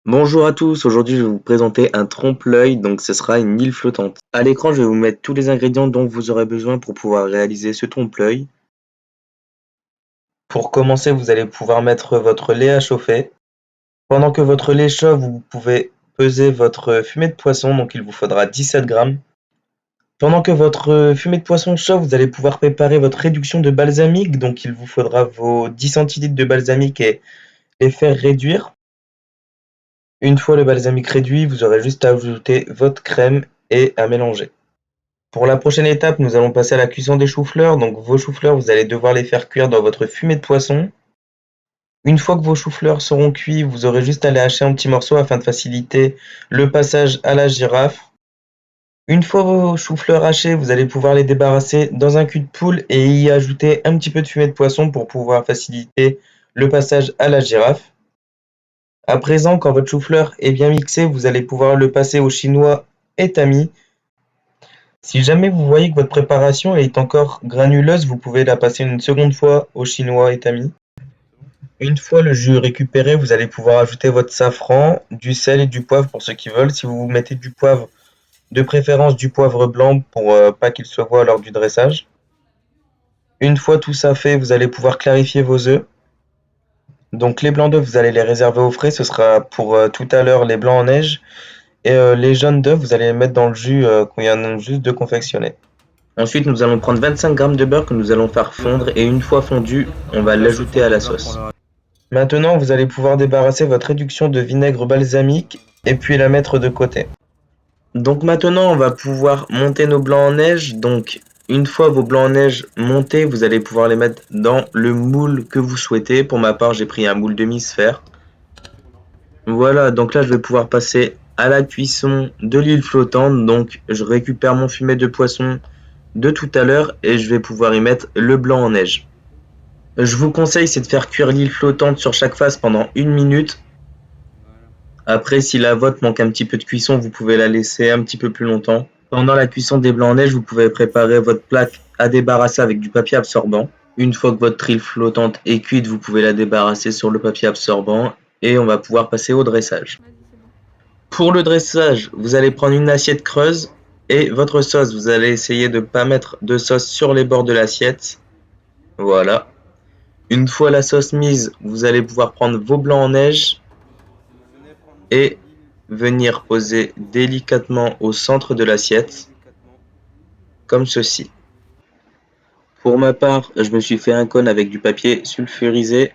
Bonjour à tous, aujourd'hui je vais vous présenter un trompe-l'œil, donc ce sera une île flottante. À l'écran je vais vous mettre tous les ingrédients dont vous aurez besoin pour pouvoir réaliser ce trompe-l'œil. Pour commencer, vous allez pouvoir mettre votre lait à chauffer. Pendant que votre lait chauffe, vous pouvez peser votre fumée de poisson, donc il vous faudra 17 grammes. Pendant que votre fumée de poisson chauffe, vous allez pouvoir préparer votre réduction de balsamique, donc il vous faudra vos 10 centilitres de balsamique et les faire réduire. Une fois le balsamique réduit, vous aurez juste à ajouter votre crème et à mélanger. Pour la prochaine étape, nous allons passer à la cuisson des choux-fleurs. Donc vos choux-fleurs, vous allez devoir les faire cuire dans votre fumée de poisson. Une fois que vos choux-fleurs seront cuits, vous aurez juste à les hacher en petits morceaux afin de faciliter le passage à la girafe. Une fois vos choux-fleurs hachés, vous allez pouvoir les débarrasser dans un cul de poule et y ajouter un petit peu de fumée de poisson pour pouvoir faciliter le passage à la girafe. À présent, quand votre chou-fleur est bien mixé, vous allez pouvoir le passer au chinois et tamis. Si jamais vous voyez que votre préparation est encore granuleuse, vous pouvez la passer une seconde fois au chinois et tamis. Une fois le jus récupéré, vous allez pouvoir ajouter votre safran, du sel et du poivre pour ceux qui veulent. Si vous mettez du poivre, de préférence du poivre blanc pour pas qu'il se voit lors du dressage. Une fois tout ça fait, vous allez pouvoir clarifier vos œufs. Donc les blancs d'œufs, vous allez les réserver au frais, ce sera pour tout à l'heure les blancs en neige. Et les jaunes d'œufs, vous allez les mettre dans le jus qu'on vient juste de confectionner. Ensuite, nous allons prendre 25 g de beurre que nous allons faire fondre et une fois fondu, on va l'ajouter à la sauce. Maintenant, vous allez pouvoir débarrasser votre réduction de vinaigre balsamique et puis la mettre de côté. Donc maintenant, on va pouvoir monter nos blancs en neige. Donc, une fois vos blancs en neige montés, vous allez pouvoir les mettre dans le moule que vous souhaitez. Pour ma part, j'ai pris un moule demi-sphère. Voilà, donc là, je vais pouvoir passer à la cuisson de l'île flottante. Donc, je récupère mon fumet de poisson de tout à l'heure et je vais pouvoir y mettre le blanc en neige. Je vous conseille, c'est de faire cuire l'île flottante sur chaque face pendant 1 minute. Après, si la vôtre manque un petit peu de cuisson, vous pouvez la laisser un petit peu plus longtemps. Pendant la cuisson des blancs en neige, vous pouvez préparer votre plaque à débarrasser avec du papier absorbant. Une fois que votre île flottante est cuite, vous pouvez la débarrasser sur le papier absorbant et on va pouvoir passer au dressage. Pour le dressage, vous allez prendre une assiette creuse et votre sauce, vous allez essayer de ne pas mettre de sauce sur les bords de l'assiette. Voilà. Une fois la sauce mise, vous allez pouvoir prendre vos blancs en neige et venir poser délicatement au centre de l'assiette, comme ceci. Pour ma part, je me suis fait un cône avec du papier sulfurisé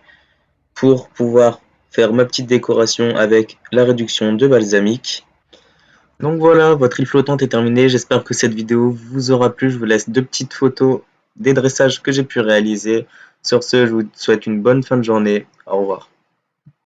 pour pouvoir faire ma petite décoration avec la réduction de balsamique. Donc voilà, votre île flottante est terminée. J'espère que cette vidéo vous aura plu. Je vous laisse 2 petites photos des dressages que j'ai pu réaliser. Sur ce, je vous souhaite une bonne fin de journée. Au revoir.